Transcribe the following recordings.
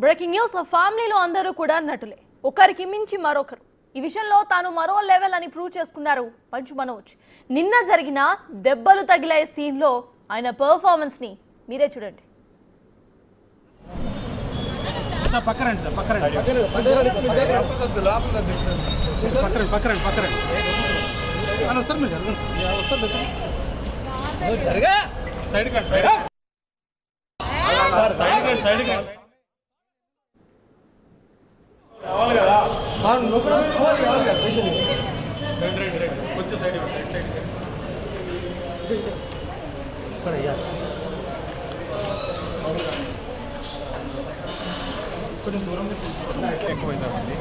Breaking news. ఫ్యామిలీలో అందరూ కూడా నటులే, ఒకరికి మించి మరొకరు. ఈ విషయంలో తాను మరో లెవెల్ అని ప్రూవ్ చేసుకున్నారు మంచు మనోజ్. నిన్న జరిగిన దెబ్బలు తగిలే సీన్ లో ఆయన పర్ఫార్మెన్స్ ని మీరే చూడండి. కొంచెం దూరం ఎక్కువైందండి.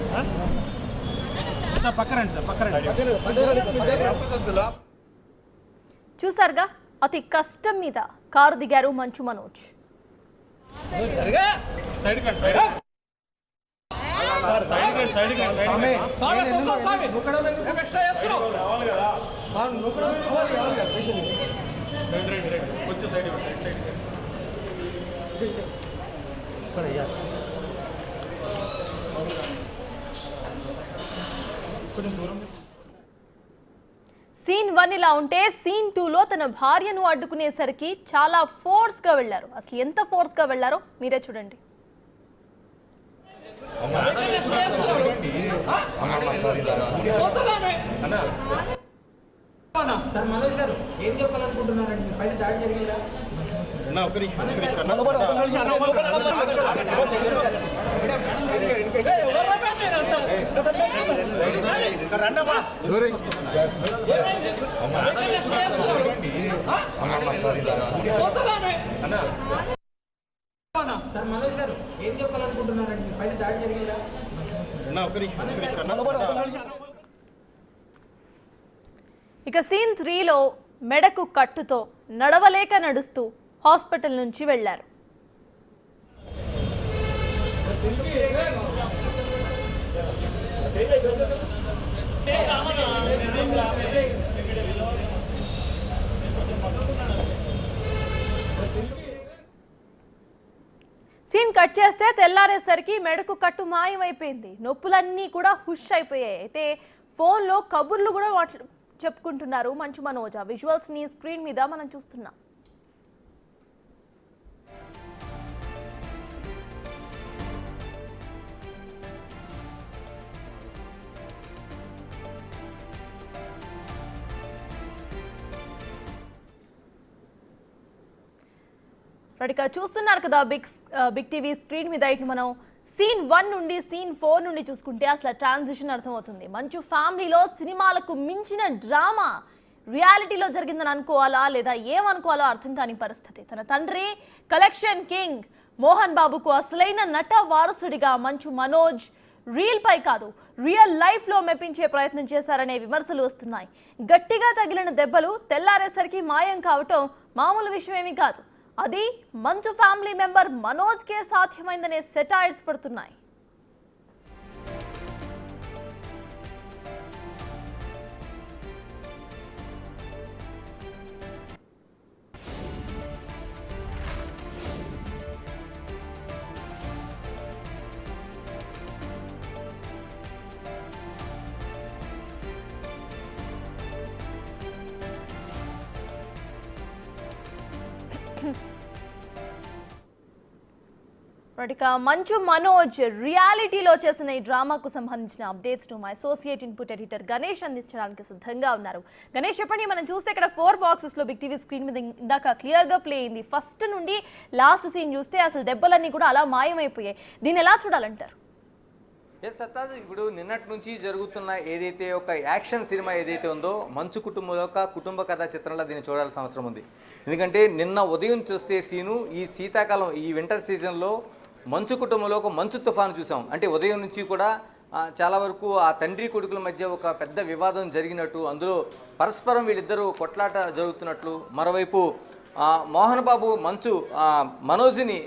చూసారుగా, అతి కష్టం మీద కారు దిగారు మంచు మనోజ్. సీన్ 1 ఇలా ఉంటే సీన్ 2లో తన భార్యను అడ్డుకునేసరికి చాలా ఫోర్స్ గా వెళ్లారు. అసలు ఎంత ఫోర్స్ గా వెళ్లారో మీరే చూడండి. ఏం చెప్పాలనుకుంటున్నారండి? పైన దాడి జరిగిందా? మనోజ్ గారు ఏం చెప్పాలనుకుంటున్నారండి? పైన దాడి జరిగిందా? ఇక సీన్ 3లో మెడకు కట్టుతో నడవలేక నడుస్తూ హాస్పిటల్ నుంచి వెళ్లారు. సీన్ కట్ చేస్తే తెల్లారేసరికి మెడకు కట్టు మాయమైపోయింది. నొప్పులన్నీ కూడా హుష్ అయిపోయాయి. అయితే ఫోన్లో కబుర్లు కూడా చెప్పుకుంటున్నారు మంచు మనోజ్. ఆ విజువల్స్ ని స్క్రీన్ మీద మనం చూస్తున్నాం. చూస్తున్నారు కదా బిగ్ టీవీ స్క్రీన్ మీద. ఇటు మనం సీన్ 1 నుండి సీన్ 4 నుండి చూసుకుంటే అసలు ట్రాన్సిషన్ అర్థమవుతుంది. మంచు ఫ్యామిలీలో సినిమాలకు మించిన డ్రామా రియాలిటీలో జరిగిందని అనుకోవాలా లేదా ఏమనుకోవాలో అర్థం కాని పరిస్థితి. తన తండ్రి కలెక్షన్ కింగ్ మోహన్ బాబుకు అసలైన నట వారసుడిగా మంచు మనోజ్ రీల్ పై కాదు రియల్ లైఫ్ లో మెప్పించే ప్రయత్నం చేశారనే విమర్శలు వస్తున్నాయి. గట్టిగా తగిలిన దెబ్బలు తెల్లారేసరికి మాయం కావటం మామూలు విషయమేమీ కాదు. అది మంచు ఫ్యామిలీ మెంబర్ మనోజ్ కే సాధ్యమైందనే సెటైర్స్ పడుతున్నాయి. మంచు మనోజ్ రియాలిటీలో చేసిన ఈ డ్రామాకు సంబంధించిన updates to my associate input editor Ganesh అందించడానికి సిద్ధంగా ఉన్నారు. గణేష్, చెప్పండి. మనం చూస్తే ఇక్కడ 4 బాక్సెస్ లో బిగ్ టీవీ స్క్రీన్ మీద ఇందాక క్లియర్ గా ప్లే అయింది. ఫస్ట్ నుండి లాస్ట్ సీన్ చూస్తే అసలు దెబ్బలన్నీ కూడా అలా మాయమైపోయాయి. దీన్ని ఎలా చూడాలంటారు? సత్తాజ్, ఇప్పుడు నిన్నటి నుంచి జరుగుతున్న ఏదైతే ఒక యాక్షన్ సినిమా ఏదైతే ఉందో మంచు కుటుంబంలో ఒక కుటుంబ కథా చిత్రంలో దీన్ని చూడాల్సిన అవసరం ఉంది. ఎందుకంటే నిన్న ఉదయం చూస్తే సీను ఈ శీతాకాలం ఈ వింటర్ సీజన్లో మంచు కుటుంబంలో ఒక మంచు తుఫాను చూసాం. అంటే ఉదయం నుంచి కూడా చాలా వరకు ఆ తండ్రి కొడుకుల మధ్య ఒక పెద్ద వివాదం జరిగినట్టు, అందులో పరస్పరం వీళ్ళిద్దరూ కొట్లాట జరుగుతున్నట్లు, మరోవైపు మోహన్ బాబు మంచు మనోజ్ని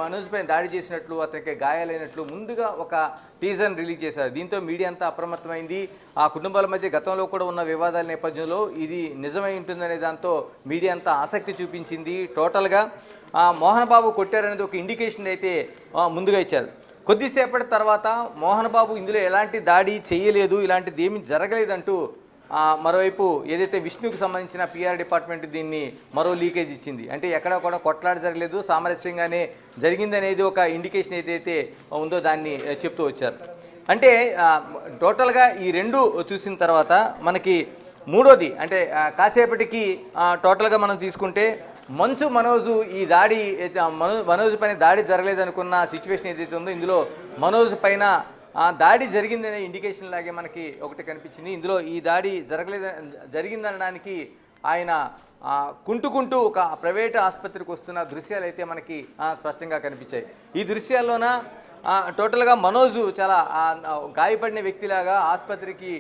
మనోజ్ పైన దాడి చేసినట్లు అతనికి గాయాలైనట్లు ముందుగా ఒక టీజర్ని రిలీజ్ చేశారు. దీంతో మీడియా అంతా అప్రమత్తమైంది. ఆ కుటుంబాల మధ్య గతంలో కూడా ఉన్న వివాదాల నేపథ్యంలో ఇది నిజమై ఉంటుందనే దాంతో మీడియా అంతా ఆసక్తి చూపించింది. టోటల్గా మోహన్ బాబు కొట్టారనేది ఒక ఇండికేషన్ అయితే ముందుగా ఇచ్చారు. కొద్దిసేపటి తర్వాత మోహన్ బాబు ఇందులో ఎలాంటి దాడి చేయలేదు, ఇలాంటిది ఏమీ జరగలేదంటూ మరోవైపు ఏదైతే విష్ణుకి సంబంధించిన పిఆర్ డిపార్ట్మెంట్ దీన్ని మరో లీకేజ్ ఇచ్చింది. అంటే ఎక్కడ కూడా కొట్లాట జరగలేదు, సామరస్యంగానే జరిగిందనేది ఒక ఇండికేషన్ ఏదైతే ఉందో దాన్ని చెప్తూ వచ్చారు. అంటే టోటల్గా ఈ రెండు చూసిన తర్వాత మనకి మూడోది అంటే కాసేపటికి టోటల్గా మనం తీసుకుంటే మంచు మనోజు ఈ దాడి మనోజ్ పైన దాడి జరగలేదనుకున్న సిచ్యువేషన్ ఏదైతే ఉందో ఇందులో మనోజ్ పైన దాడి జరిగిందనే ఇండికేషన్ లాగే మనకి ఒకటి కనిపించింది. ఇందులో ఈ దాడి జరిగిందనడానికి ఆయన కుంటుకుంటూ ఒక ప్రైవేట్ ఆసుపత్రికి వస్తున్న దృశ్యాలు అయితే మనకి స్పష్టంగా కనిపించాయి. ఈ దృశ్యాల్లోన టోటల్గా మనోజు చాలా గాయపడిన వ్యక్తిలాగా ఆసుపత్రికి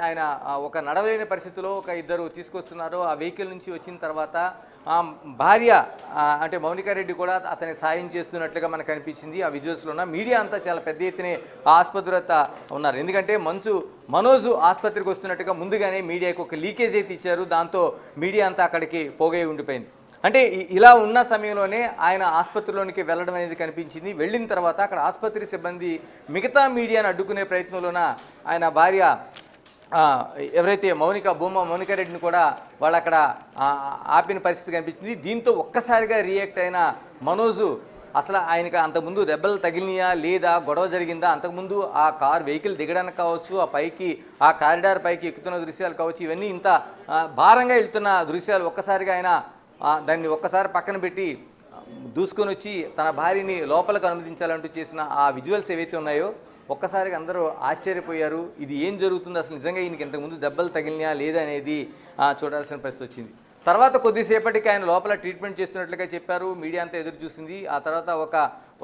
ఆయన ఒక నడవలేని పరిస్థితిలో ఒక ఇద్దరు తీసుకొస్తున్నారు. ఆ వెహికల్ నుంచి వచ్చిన తర్వాత భార్య అంటే మౌనికా రెడ్డి కూడా అతని సాయం చేస్తున్నట్లుగా మనకు కనిపించింది. ఆ విజువల్స్లోన మీడియా అంతా చాలా పెద్ద ఎత్తున ఆసుపత్రి ఉన్నారు. ఎందుకంటే మనోజు ఆసుపత్రికి వస్తున్నట్టుగా ముందుగానే మీడియాకు ఒక లీకేజ్ అయితే ఇచ్చారు. దాంతో మీడియా అంతా అక్కడికి పోగై ఉండిపోయింది. అంటే ఇలా ఉన్న సమయంలోనే ఆయన ఆసుపత్రిలోనికి వెళ్ళడం అనేది కనిపించింది. వెళ్ళిన తర్వాత అక్కడ ఆసుపత్రి సిబ్బంది మిగతా మీడియాను అడ్డుకునే ప్రయత్నంలోన ఆయన భార్య ఎవరైతే మౌనికా రెడ్డిని కూడా వాళ్ళు అక్కడ ఆపిన పరిస్థితి కనిపించింది. దీంతో ఒక్కసారిగా రియాక్ట్ అయిన మనోజు అసలు ఆయనకి అంతకుముందు దెబ్బలు తగిలినాయా లేదా, గొడవ జరిగిందా, అంతకుముందు ఆ వెహికల్ దిగడానికి కావచ్చు, ఆ కారిడార్ పైకి ఎక్కుతున్న దృశ్యాలు కావచ్చు, ఇవన్నీ ఇంత భారంగా వెళ్తున్న దృశ్యాలు ఒక్కసారిగా ఆయన దాన్ని ఒక్కసారి పక్కన పెట్టి దూసుకొని వచ్చి తన భార్యని లోపలికి అనుమతించాలంటూ చేసిన ఆ విజువల్స్ ఏవైతే ఉన్నాయో ఒక్కసారిగా అందరూ ఆశ్చర్యపోయారు. ఇది ఏం జరుగుతుంది, అసలు నిజంగా ఈయనకి ఇంతకుముందు దెబ్బలు తగిలినా లేదా అనేది చూడాల్సిన పరిస్థితి వచ్చింది. తర్వాత కొద్దిసేపటికి ఆయన లోపల ట్రీట్మెంట్ చేస్తున్నట్లుగా చెప్పారు. మీడియా అంతా ఎదురు చూసింది. ఆ తర్వాత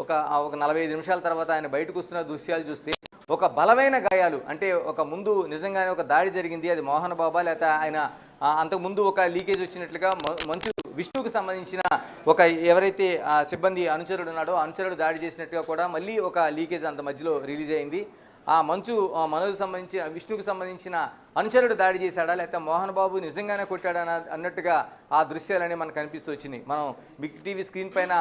ఒక 45 నిమిషాల తర్వాత ఆయన బయటకు వస్తున్న దృశ్యాలు చూస్తే ఒక బలమైన గాయాలు, అంటే ఒక ముందు నిజంగానే ఒక దాడి జరిగింది, అది మోహన్ బాబా లేకపోతే ఆయన అంతకుముందు ఒక లీకేజ్ వచ్చినట్లుగా మంచు విష్ణుకు సంబంధించిన ఒక ఎవరైతే సిబ్బంది అనుచరుడు ఉన్నాడో అనుచరుడు దాడి చేసినట్టుగా కూడా మళ్ళీ ఒక లీకేజ్ అంత మధ్యలో రిలీజ్ అయింది. ఆ మనోజ్ సంబంధించిన విష్ణుకు సంబంధించిన అనుచరుడు దాడి చేశాడా లేకపోతే మోహన్ బాబు నిజంగానే కొట్టాడా అన్నట్టుగా ఆ దృశ్యాలనే మనకు కనిపిస్తూ వచ్చినాయి. మనం బిగ్ టీవీ స్క్రీన్ పైన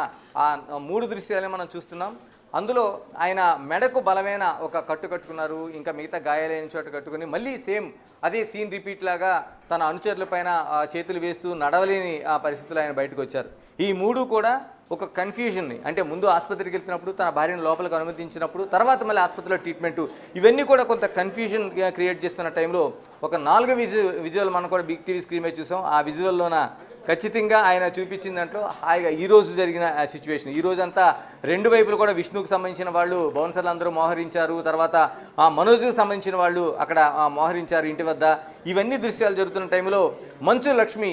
ఆ 3 దృశ్యాలనే మనం చూస్తున్నాం. అందులో ఆయన మెడకు బలమైన ఒక కట్టు కట్టుకున్నారు, ఇంకా మిగతా గాయాలైన చోట కట్టుకుని మళ్ళీ సేమ్ అదే సీన్ రిపీట్ లాగా తన అనుచరుల పైన చేతులు వేస్తూ నడవలేని ఆ పరిస్థితుల్లో ఆయన బయటకు వచ్చారు. ఈ 3 కూడా ఒక కన్ఫ్యూజన్ని, అంటే ముందు ఆసుపత్రికి వెళ్తున్నప్పుడు తన భార్యను లోపలికి అనుమతించినప్పుడు తర్వాత మళ్ళీ ఆసుపత్రిలో ట్రీట్మెంటు, ఇవన్నీ కూడా కొంత కన్ఫ్యూజన్ క్రియేట్ చేస్తున్న టైంలో ఒక 4 విజువల్ మనం కూడా బిగ్ టీవీ స్క్రీన్ మీద చూసాం. ఆ విజువల్లోన ఖచ్చితంగా ఆయన చూపించిన దాంట్లో హాయిగా ఈరోజు జరిగిన సిచ్యువేషన్, ఈ రోజంతా 2 వైపులు కూడా విష్ణుకు సంబంధించిన వాళ్ళు బౌన్సర్లు అందరూ మోహరించారు, తర్వాత మనోజ్కి సంబంధించిన వాళ్ళు అక్కడ మోహరించారు ఇంటి వద్ద. ఇవన్నీ దృశ్యాలు జరుగుతున్న టైంలో మంచు లక్ష్మి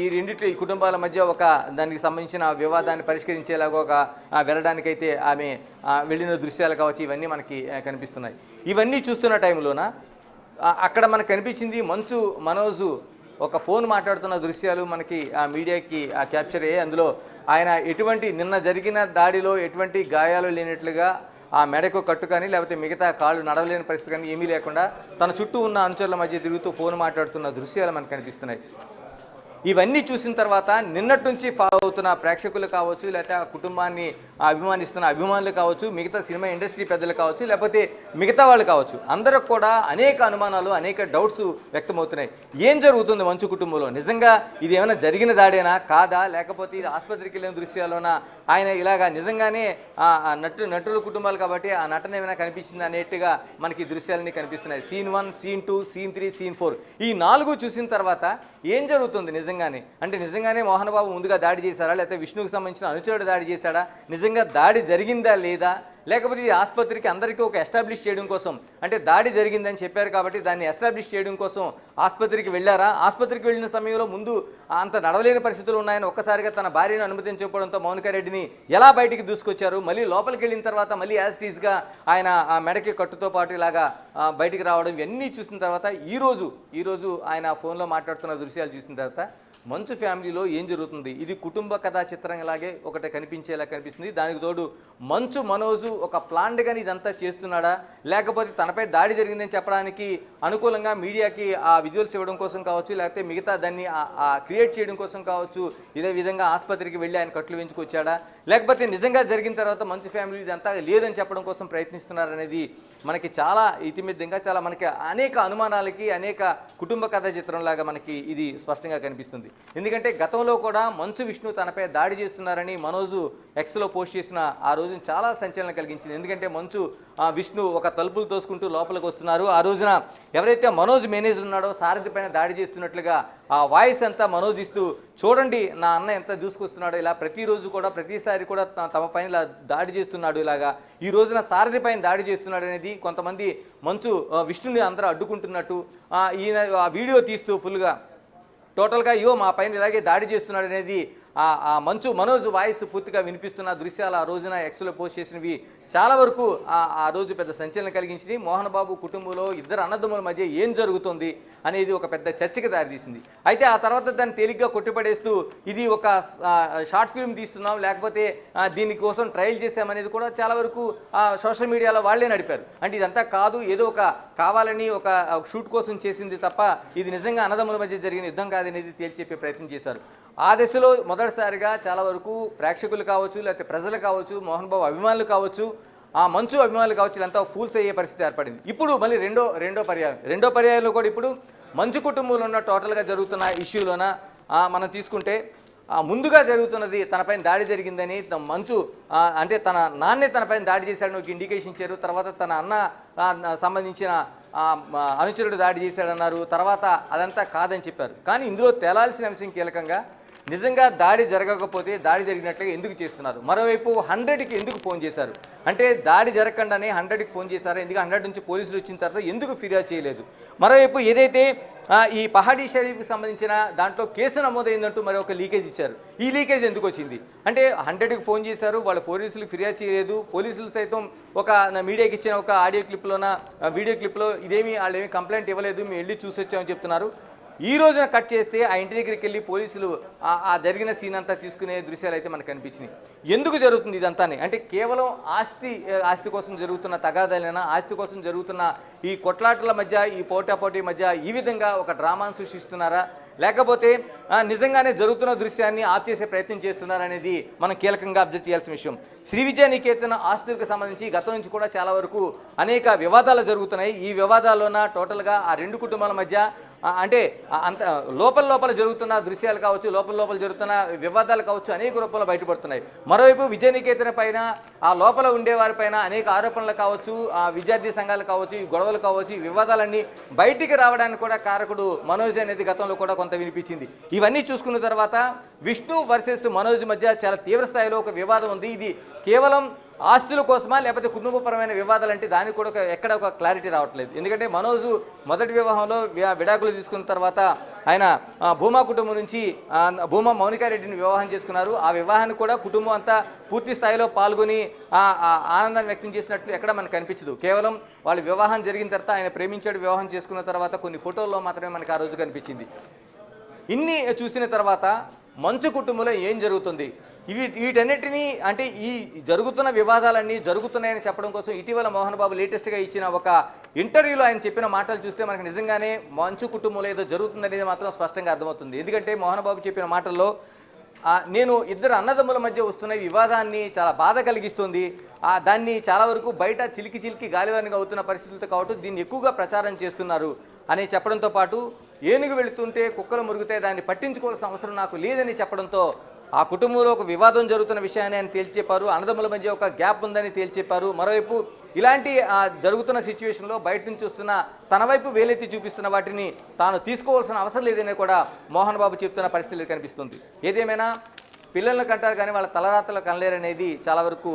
ఈ కుటుంబాల మధ్య ఒక దానికి సంబంధించిన వివాదాన్ని పరిష్కరించేలాగా ఒక వెళ్ళడానికైతే ఆమె వెళ్ళిన దృశ్యాలు కావచ్చు, ఇవన్నీ మనకి కనిపిస్తున్నాయి. ఇవన్నీ చూస్తున్న టైంలోన అక్కడ మనకు కనిపించింది మనోజు ఒక ఫోన్ మాట్లాడుతున్న దృశ్యాలు మనకి ఆ మీడియాకి క్యాప్చర్ అయ్యాయి. అందులో ఆయన నిన్న జరిగిన దాడిలో ఎటువంటి గాయాలు లేనట్లుగా ఆ మెడకు కట్టు కానీ లేకపోతే మిగతా కాళ్ళు నడవలేని పరిస్థితి కానీ ఏమీ లేకుండా తన చుట్టూ ఉన్న అనుచరుల మధ్య తిరుగుతూ ఫోన్ మాట్లాడుతున్న దృశ్యాలు మనకు కనిపిస్తున్నాయి. ఇవన్నీ చూసిన తర్వాత నిన్నటి నుంచి ఫాలో అవుతున్న ప్రేక్షకులు కావచ్చు, లేకపోతే ఆ కుటుంబాన్ని అభిమానిస్తున్న అభిమానులు కావచ్చు, మిగతా సినిమా ఇండస్ట్రీ పెద్దలు కావచ్చు, లేకపోతే మిగతా వాళ్ళు కావచ్చు, అందరికి కూడా అనేక అనుమానాలు, అనేక డౌట్స్ వ్యక్తమవుతున్నాయి. ఏం జరుగుతుంది మంచు కుటుంబంలో? నిజంగా ఇది ఏమైనా జరిగిన దాడేనా కాదా, లేకపోతే ఇది ఆసుపత్రికి వెళ్ళిన దృశ్యాల్లోనా ఆయన ఇలాగా నిజంగానే నటుల కుటుంబాలు కాబట్టి ఆ నటన ఏమైనా కనిపించింది అనేట్టుగా మనకి దృశ్యాలన్నీ కనిపిస్తున్నాయి. సీన్ 1, సీన్ 2, సీన్ 3, సీన్ 4 ఈ 4 చూసిన తర్వాత ఏం జరుగుతుంది నిజంగానే? అంటే నిజంగానే మోహన్ బాబు ముందుగా దాడి చేశారా, లేకపోతే విష్ణుకు సంబంధించిన అనుచరుడు దాడి చేశాడా, నిజంగా దాడి జరిగిందా లేదా, లేకపోతే ఈ ఆసుపత్రికి అందరికీ ఒక ఎస్టాబ్లిష్ చేయడం కోసం, అంటే దాడి జరిగిందని చెప్పారు కాబట్టి దాన్ని ఎస్టాబ్లిష్ చేయడం కోసం ఆసుపత్రికి వెళ్ళారా? ఆసుపత్రికి వెళ్ళిన సమయంలో ముందు అంత నడవలేని పరిస్థితులు ఉన్నాయని ఒక్కసారిగా తన భార్యను అనుమతించకపోవడంతో మౌనికా రెడ్డిని ఎలా బయటికి దూసుకొచ్చారు? మళ్ళీ లోపలికి వెళ్ళిన తర్వాత మళ్ళీ యాజ్ టీజ్గా ఆయన ఆ మెడకి కట్టుతో పాటు ఇలాగా బయటికి రావడం, ఇవన్నీ చూసిన తర్వాత ఈరోజు ఆయన ఫోన్లో మాట్లాడుతున్న దృశ్యాలు చూసిన తర్వాత మంచు ఫ్యామిలీలో ఏం జరుగుతుంది, ఇది కుటుంబ కథా చిత్రంలాగే ఒకటి కనిపించేలా కనిపిస్తుంది. దానికి తోడు మంచు మనోజు ఒక ప్లాన్డ్గాని ఇదంతా చేస్తున్నాడా, లేకపోతే తనపై దాడి జరిగిందని చెప్పడానికి అనుకూలంగా మీడియాకి ఆ విజువల్స్ ఇవ్వడం కోసం కావచ్చు, లేకపోతే మిగతా దాన్ని క్రియేట్ చేయడం కోసం కావచ్చు, ఇదే విధంగా ఆసుపత్రికి వెళ్ళి ఆయన కట్లు వెంచుకొచ్చాడా, లేకపోతే నిజంగా జరిగిన తర్వాత మంచు ఫ్యామిలీ ఇదంతా లేదని చెప్పడం కోసం ప్రయత్నిస్తున్నారనేది మనకి చాలా ఇతిమిద్దంగా చాలా మనకి అనేక అనుమానాలకి అనేక కుటుంబ కథా చిత్రంలాగా మనకి ఇది స్పష్టంగా కనిపిస్తుంది. ఎందుకంటే గతంలో కూడా మంచు విష్ణు తనపై దాడి చేస్తున్నారని మనోజు ఎక్స్లో పోస్ట్ చేసిన ఆ రోజున చాలా సంచలనం కలిగించింది. ఎందుకంటే మంచు విష్ణు ఒక తలుపులు తోసుకుంటూ లోపలికి వస్తున్నారు. ఆ రోజున ఎవరైతే మనోజ్ మేనేజర్ ఉన్నాడో సారథి పైన దాడి చేస్తున్నట్లుగా ఆ వాయిస్ అంతా మనోజ్ ఇస్తూ, చూడండి నా అన్న ఎంత దూసుకొస్తున్నాడో, ఇలా ప్రతిరోజు కూడా ప్రతిసారి కూడా తమ పైన ఇలా దాడి చేస్తున్నాడు, ఇలాగా ఈ రోజున సారథి పైన దాడి చేస్తున్నాడు అనేది కొంతమంది మంచు విష్ణుని అందరూ అడ్డుకుంటున్నట్టు ఈయన ఆ వీడియో తీస్తూ ఫుల్గా టోటల్గా మా పైన ఇలాగే దాడి చేస్తున్నాడు అనేది ఆ మంచు మనోజ్ వాయిస్ పూర్తిగా వినిపిస్తున్న దృశ్యాలు ఆ రోజున ఎక్స్లో పోస్ట్ చేసినవి చాలా వరకు ఆ రోజు పెద్ద సంచలనం కలిగించినాయి. మోహన్ బాబు కుటుంబంలో ఇద్దరు అన్నదమ్ముల మధ్య ఏం జరుగుతుంది అనేది ఒక పెద్ద చర్చకి దారితీసింది. అయితే ఆ తర్వాత దాన్ని తేలిగ్గా కొట్టిపడేస్తూ ఇది ఒక షార్ట్ ఫిల్మ్ తీస్తున్నాం, లేకపోతే దీనికోసం ట్రయల్ చేసామనేది కూడా చాలా వరకు సోషల్ మీడియాలో వాళ్ళే నడిపారు. అంటే ఇదంతా కాదు, ఏదో ఒక కావాలని ఒక షూట్ కోసం చేసింది తప్ప ఇది నిజంగా అన్నదమ్ముల మధ్య జరిగిన యుద్ధం కాదనేది తేల్చెప్పే ప్రయత్నం చేశారు. ఆ దశలో మొదటిసారిగా చాలా వరకు ప్రేక్షకులు కావచ్చు, లేకపోతే ప్రజలు కావచ్చు, మోహన్ బాబు అభిమానులు కావచ్చు, ఆ మంచు అభిమానులు కావచ్చు, వీళ్ళంతా ఫూల్స్ అయ్యే పరిస్థితి ఏర్పడింది. ఇప్పుడు మళ్ళీ రెండో పర్యాయంలో కూడా ఇప్పుడు మంచు కుటుంబంలో ఉన్న టోటల్గా జరుగుతున్న ఇష్యూలోన మనం తీసుకుంటే ముందుగా జరుగుతున్నది తనపైన దాడి జరిగిందని మంచు అంటే తన నాన్నే తనపైన దాడి చేశాడని ఒక ఇండికేషన్ ఇచ్చారు. తర్వాత తన అన్న సంబంధించిన అనుచరుడు దాడి చేశాడన్నారు. తర్వాత అదంతా కాదని చెప్పారు. కానీ ఇందులో తేలాల్సిన అంశం కీలకంగా నిజంగా దాడి జరగకపోతే దాడి జరిగినట్లుగా ఎందుకు చేస్తున్నారు, మరోవైపు 100కి ఎందుకు ఫోన్ చేశారు, అంటే దాడి జరగకుండానే 100కి ఫోన్ చేశారు, ఎందుకు 100 నుంచి పోలీసులు వచ్చిన తర్వాత ఎందుకు ఫిర్యాదు చేయలేదు, మరోవైపు ఏదైతే ఈ పహాడీ షరీఫ్కి సంబంధించిన దాంట్లో కేసు నమోదైందంటూ మరొక లీకేజ్ ఇచ్చారు, ఈ లీకేజ్ ఎందుకు వచ్చింది అంటే 100కి ఫోన్ చేశారు, వాళ్ళ పోలీసులు ఫిర్యాదు చేయలేదు, పోలీసులు సైతం ఒక మీడియాకి ఇచ్చిన ఒక ఆడియో క్లిప్లోన వీడియో క్లిప్లో ఇదేమి వాళ్ళు ఏమి కంప్లైంట్ ఇవ్వలేదు, మేము వెళ్ళి చూసి వచ్చామని చెప్తున్నారు. ఈ రోజున కట్ చేస్తే ఆ ఇంటి దగ్గరికి వెళ్ళి పోలీసులు ఆ జరిగిన సీన్ అంతా తీసుకునే దృశ్యాలు అయితే మనకు కనిపించినాయి. ఎందుకు జరుగుతుంది ఇదంతానే అంటే కేవలం ఆస్తి కోసం జరుగుతున్న తగాదాలైనా, ఆస్తి కోసం జరుగుతున్న ఈ కొట్లాటల మధ్య, ఈ పోటాపోటీ మధ్య ఈ విధంగా ఒక డ్రామాను సృష్టిస్తున్నారా, లేకపోతే నిజంగానే జరుగుతున్న దృశ్యాన్ని ఆప్ చేసే ప్రయత్నం చేస్తున్నారనేది మనం కీలకంగా అబ్జర్వ్ చేయాల్సిన విషయం. శ్రీ విద్యా నికేతన ఆస్తులకు సంబంధించి గతం నుంచి కూడా చాలా వరకు అనేక వివాదాలు జరుగుతున్నాయి. ఈ వివాదాల్లోన టోటల్గా ఆ రెండు కుటుంబాల మధ్య అంటే అంత లోపల జరుగుతున్న దృశ్యాలు కావచ్చు, లోపల జరుగుతున్న వివాదాలు కావచ్చు, అనేక రూపంలో బయటపడుతున్నాయి. మరోవైపు విద్యానికేతన పైన ఆ లోపల ఉండేవారిపైన అనేక ఆరోపణలు కావచ్చు, ఆ విద్యార్థి సంఘాలు కావచ్చు, ఈ గొడవలు కావచ్చు, ఈ వివాదాలన్నీ బయటికి రావడానికి కూడా కారకుడు మనోజ్ అనేది గతంలో కూడా కొంత వినిపించింది. ఇవన్నీ చూసుకున్న తర్వాత విష్ణు వర్సెస్ మనోజ్ మధ్య చాలా తీవ్ర స్థాయిలో ఒక వివాదం ఉంది. ఇది కేవలం ఆస్తుల కోసమా లేకపోతే కుటుంబపరమైన వివాదాలు అంటే దానికి కూడా ఎక్కడ ఒక క్లారిటీ రావట్లేదు. ఎందుకంటే మనోజు మొదటి వివాహంలో విడాకులు తీసుకున్న తర్వాత ఆయన భూమా కుటుంబం నుంచి భూమా మౌనికారెడ్డిని వివాహం చేసుకున్నారు. ఆ వివాహాన్ని కూడా కుటుంబం అంతా పూర్తి స్థాయిలో పాల్గొని ఆనందాన్ని వ్యక్తం చేసినట్లు ఎక్కడ మనకు కనిపించదు. కేవలం వాళ్ళు వివాహం జరిగిన తర్వాత ఆయన ప్రేమించాడు, వివాహం చేసుకున్న తర్వాత కొన్ని ఫోటోల్లో మాత్రమే మనకు ఆ రోజు కనిపించింది. ఇన్ని చూసిన తర్వాత మంచు కుటుంబంలో ఏం జరుగుతుంది, వీటన్నిటినీ అంటే ఈ జరుగుతున్న వివాదాలన్నీ జరుగుతున్నాయని చెప్పడం కోసం ఇటీవల మోహన్ బాబు లేటెస్ట్గా ఇచ్చిన ఒక ఇంటర్వ్యూలో ఆయన చెప్పిన మాటలు చూస్తే మనకు నిజంగానే మంచు కుటుంబంలో ఏదో జరుగుతుందనేది మాత్రం స్పష్టంగా అర్థమవుతుంది. ఎందుకంటే మోహన్ బాబు చెప్పిన మాటల్లో నేను ఇద్దరు అన్నదమ్ముల మధ్య వస్తున్న వివాదాన్ని చాలా బాధ కలిగిస్తుంది, దాన్ని చాలా వరకు బయట చిలికి గాలివానిగా అవుతున్న పరిస్థితులతో కాబట్టి దీన్ని ఎక్కువగా ప్రచారం చేస్తున్నారు అని చెప్పడంతో పాటు ఏనుగు వెళుతుంటే కుక్కలు మురుగుతాయి, దాన్ని పట్టించుకోవాల్సిన అవసరం నాకు లేదని చెప్పడంతో ఆ కుటుంబంలో ఒక వివాదం జరుగుతున్న విషయాన్ని ఆయన తేల్చెప్పారు. అన్నదమ్ముల మధ్య ఒక గ్యాప్ ఉందని తేల్చెప్పారు. మరోవైపు ఇలాంటి జరుగుతున్న సిచ్యువేషన్లో బయట నుంచి వస్తున్న తన వైపు వేలెత్తి చూపిస్తున్న వాటిని తాను తీసుకోవాల్సిన అవసరం లేదని కూడా మోహన్ బాబు చెప్తున్న పరిస్థితులు కనిపిస్తుంది. ఏదేమైనా పిల్లలను కంటారు కానీ వాళ్ళ తలరాతలు కనలేరనేది చాలా వరకు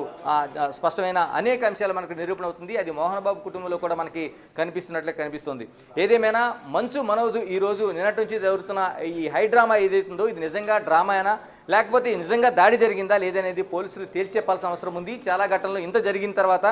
స్పష్టమైన అనేక అంశాలు మనకు నిరూపణ అవుతుంది. అది మోహన్ బాబు కుటుంబంలో కూడా మనకి కనిపిస్తున్నట్లే కనిపిస్తుంది. ఏదేమైనా మంచు మనోజు ఈరోజు నిన్నటి నుంచి జరుగుతున్న ఈ హై డ్రామా ఏదైతుందో ఇది నిజంగా డ్రామానా లేకపోతే నిజంగా దాడి జరిగిందా లేదనేది పోలీసులు తేల్చెప్పాల్సిన అవసరం ఉంది. చాలా ఘటనలో ఇంత జరిగిన తర్వాత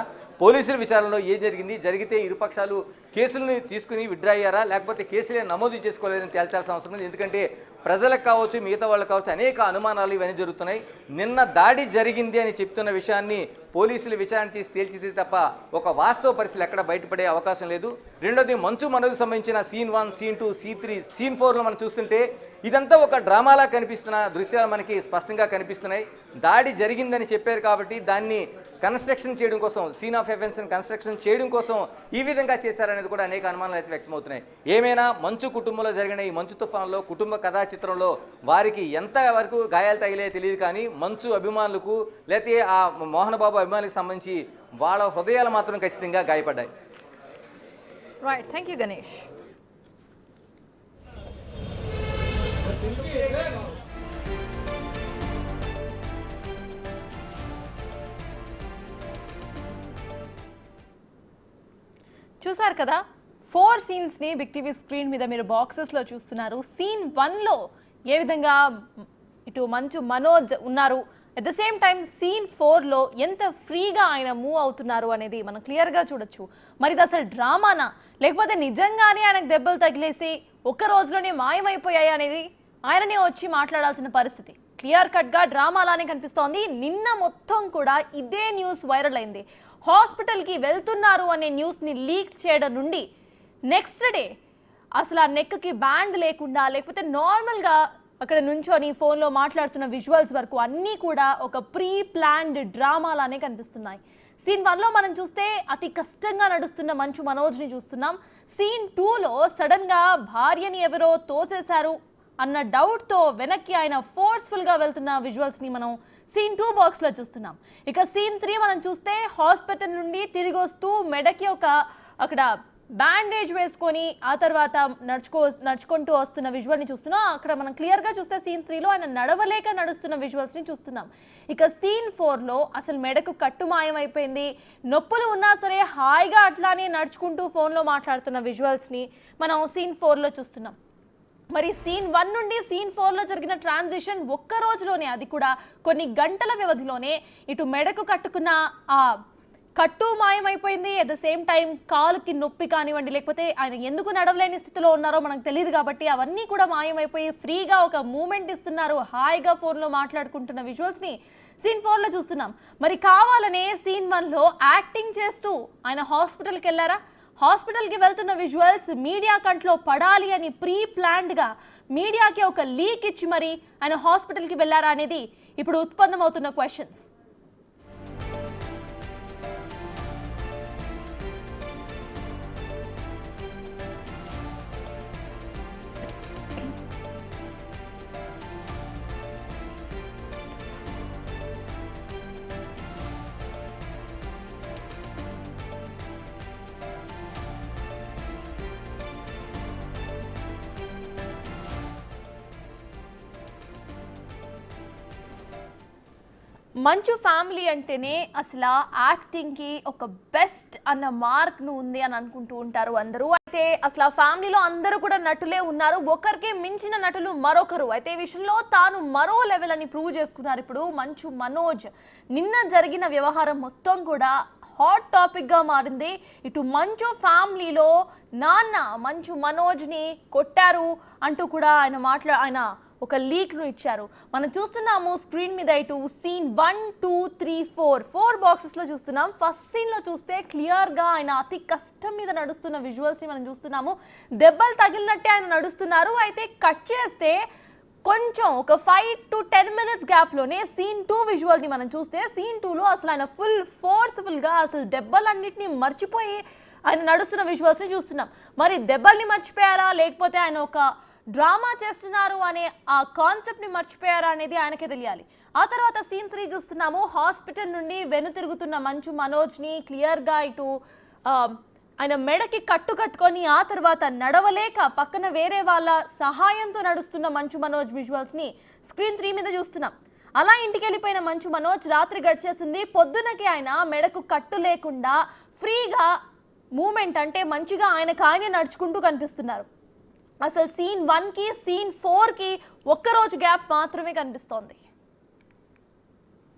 పోలీసుల విచారణలో ఏం జరిగింది, జరిగితే ఇరుపక్షాలు కేసులను తీసుకుని విత్డ్రా అయ్యారా లేకపోతే కేసులే నమోదు చేసుకోలేదని తేల్చాల్సిన అవసరం ఉంది. ఎందుకంటే ప్రజలకు కావచ్చు మిగతా వాళ్ళకు కావచ్చు అనేక అనుమానాలు ఇవన్నీ జరుగుతున్నాయి. నిన్న దాడి జరిగింది అని చెప్తున్న విషయాన్ని పోలీసులు విచారణ చేసి తేల్చితే తప్ప ఒక వాస్తవ పరిస్థితులు ఎక్కడ బయటపడే అవకాశం లేదు. రెండోది మంచు మనోజ్కి సంబంధించిన సీన్ 1, సీన్ 2, సీన్ 3, సీన్ 4లో మనం చూస్తుంటే ఇదంతా ఒక డ్రామాలా కనిపిస్తున్న దృశ్యాలు మనకి స్పష్టంగా కనిపిస్తున్నాయి. దాడి జరిగిందని చెప్పారు కాబట్టి దాన్ని కన్స్ట్రక్షన్ చేయడం కోసం, సీన్ ఆఫ్ ఎఫెన్స్ని కన్స్ట్రక్షన్ చేయడం కోసం ఈ విధంగా చేశారనేది కూడా అనేక అనుమానాలు అయితే వ్యక్తమవుతున్నాయి. ఏమైనా మంచు కుటుంబంలో జరిగిన ఈ మంచు తుఫాన్లో కుటుంబ కథా చిత్రంలో వారికి ఎంత వరకు గాయాలు తగిలే తెలియదు, కానీ మంచు అభిమానులకు లేకపోతే ఆ మోహన్ బాబు అభిమానులకు సంబంధించి వాళ్ళ హృదయాలు మాత్రం ఖచ్చితంగా గాయపడ్డాయి. Right, thank you Ganesh. చూసారు కదా, 4 సీన్స్ని బిగ్ టీవీ స్క్రీన్ మీద మీరు బాక్సెస్లో చూస్తున్నారు. సీన్ 1లో ఏ విధంగా ఇటు మంచు మనోజ్ ఉన్నారు, at the same time scene 4లో ఎంత ఫ్రీగా ఆయన మూవ్ అవుతున్నారు అనేది మనం క్లియర్గా చూడొచ్చు. మరి ఇది అసలు డ్రామానా లేకపోతే నిజంగానే ఆయనకు దెబ్బలు తగిలేసి ఒక్క రోజులోనే మాయమైపోయాయి అనేది ఆయననే వచ్చి మాట్లాడాల్సిన పరిస్థితి. క్లియర్ కట్గా డ్రామాలానే కనిపిస్తోంది. నిన్న మొత్తం కూడా ఇదే న్యూస్ వైరల్ అయింది. హాస్పిటల్కి వెళ్తున్నారు అనే న్యూస్ని లీక్ చేయడం నుండి నెక్స్ట్ డే అసలు ఆ నెక్కి బ్యాండ్ లేకుండా లేకపోతే నార్మల్గా అక్కడ నుంచొని ఫోన్లో మాట్లాడుతున్న విజువల్స్ వరకు అన్నీ కూడా ఒక ప్రీ ప్లాన్డ్ డ్రామాలానే కనిపిస్తున్నాయి. సీన్ 1లో మనం చూస్తే అతి కష్టంగా నడుస్తున్న మంచు మనోజ్ని చూస్తున్నాం. సీన్ 2లో సడన్గా భార్యని ఎవరో తోసేశారు అన్న డౌట్తో వెనక్కి ఆయన ఫోర్స్ఫుల్గా వెళ్తున్న విజువల్స్ని మనం సీన్ 2 బాక్స్లో చూస్తున్నాం. ఇక సీన్ 3 మనం చూస్తే హాస్పిటల్ నుండి తిరిగి వస్తూ మెడకి ఒక అక్కడ బ్యాండేజ్ వేసుకొని ఆ తర్వాత నడుచుకుంటూ వస్తున్న విజువల్ని చూస్తున్నాం. అక్కడ మనం క్లియర్గా చూస్తే సీన్ 3లో ఆయన నడవలేక నడుస్తున్న విజువల్స్ని చూస్తున్నాం. ఇక సీన్ 4లో అసలు మెడకు కట్టు మాయం అయిపోయింది, నొప్పులు ఉన్నా సరే హాయిగా అట్లానే నడుచుకుంటూ ఫోన్లో మాట్లాడుతున్న విజువల్స్ని మనం సీన్ 4లో చూస్తున్నాం. మరి సీన్ 1 నుండి సీన్ 4లో జరిగిన ట్రాన్సిషన్ ఒక్క రోజులోనే, అది కూడా కొన్ని గంటల వ్యవధిలోనే ఇటు మెడకు కట్టుకున్న ఆ కట్టు మాయమైపోయింది. అట్ ద సేమ్ టైం కాలుకి నొప్పి కానివ్వండి లేకపోతే ఆయన ఎందుకు నడవలేని స్థితిలో ఉన్నారో మనకు తెలియదు కాబట్టి అవన్నీ కూడా మాయమైపోయి ఫ్రీగా ఒక మూమెంట్ ఇస్తున్నారు, హాయిగా ఫోన్లో మాట్లాడుకుంటున్న విజువల్స్ని సీన్ 4లో చూస్తున్నాం. మరి కావాలనే సీన్ 1లో యాక్టింగ్ చేస్తూ ఆయన హాస్పిటల్కి వెళ్ళారా? హాస్పిటల్కి వెళ్తున్న విజువల్స్ మీడియా కంట్లో పడాలి అని ప్రీ ప్లాన్డ్గా మీడియాకి ఒక లీక్ ఇచ్చి మరి ఆయన హాస్పిటల్కి వెళ్ళారా అనేది ఇప్పుడు ఉత్పన్నమవుతున్న క్వశ్చన్స్. మంచు ఫ్యామిలీ అంటేనే అసలు యాక్టింగ్కి ఒక బెస్ట్ అన్న మార్క్ను ఉంది అని అనుకుంటూ ఉంటారు అందరూ. అయితే అసలు ఆ ఫ్యామిలీలో అందరూ కూడా నటులే ఉన్నారు, ఒకరికి మించిన నటులు మరొకరు. అయితే ఈ విషయంలో తాను మరో లెవెల్ అని ప్రూవ్ చేసుకున్నారు ఇప్పుడు మంచు మనోజ్. నిన్న జరిగిన వ్యవహారం మొత్తం కూడా హాట్ టాపిక్గా మారింది. ఇటు మంచు ఫ్యామిలీలో నాన్న మంచు మనోజ్ని కొట్టారు అంటూ కూడా ఆయన ఒక లీక్ను ఇచ్చారు. మనం చూస్తున్నాము స్క్రీన్ మీద ఇటు సీన్ 1, 2, 3, 4 బాక్సెస్లో చూస్తున్నాం. ఫస్ట్ సీన్లో చూస్తే క్లియర్గా ఆయన అతి కష్టం మీద నడుస్తున్న విజువల్స్ని మనం చూస్తున్నాము. దెబ్బలు తగిలినట్టే ఆయన నడుస్తున్నారు. అయితే కట్ చేస్తే కొంచెం ఒక 5 to 10 minutes గ్యాప్లోనే సీన్ 2 విజువల్ని మనం చూస్తే సీన్ 2లో అసలు ఆయన ఫుల్ ఫోర్స్ఫుల్గా అసలు దెబ్బలన్నింటినీ మర్చిపోయి ఆయన నడుస్తున్న విజువల్స్ని చూస్తున్నాం. మరి దెబ్బల్ని మర్చిపోయారా లేకపోతే ఆయన ఒక డ్రామా చేస్తున్నారు అనే ఆ కాన్సెప్ట్ని మర్చిపోయారా అనేది ఆయనకే తెలియాలి. ఆ తర్వాత సీన్ 3 చూస్తున్నాము. హాస్పిటల్ నుండి వెనుతిరుగుతున్న మంచు మనోజ్ని క్లియర్గా ఇటు ఆయన మెడకి కట్టుకొని ఆ తర్వాత నడవలేక పక్కన వేరే వాళ్ళ సహాయంతో నడుస్తున్న మంచు మనోజ్ విజువల్స్ని స్క్రీన్ 3 మీద చూస్తున్నాం. అలా ఇంటికి వెళ్ళిపోయిన మంచు మనోజ్ రాత్రి గడిచేసింది. పొద్దునకి ఆయన మెడకు కట్టు లేకుండా ఫ్రీగా మూమెంట్ అంటే మంచిగా ఆయనే నడుచుకుంటూ కనిపిస్తున్నారు. అసలు సీన్ 1కి సీన్ 4కి ఒక్కరోజు గ్యాప్ మాత్రమే కనిపిస్తోంది.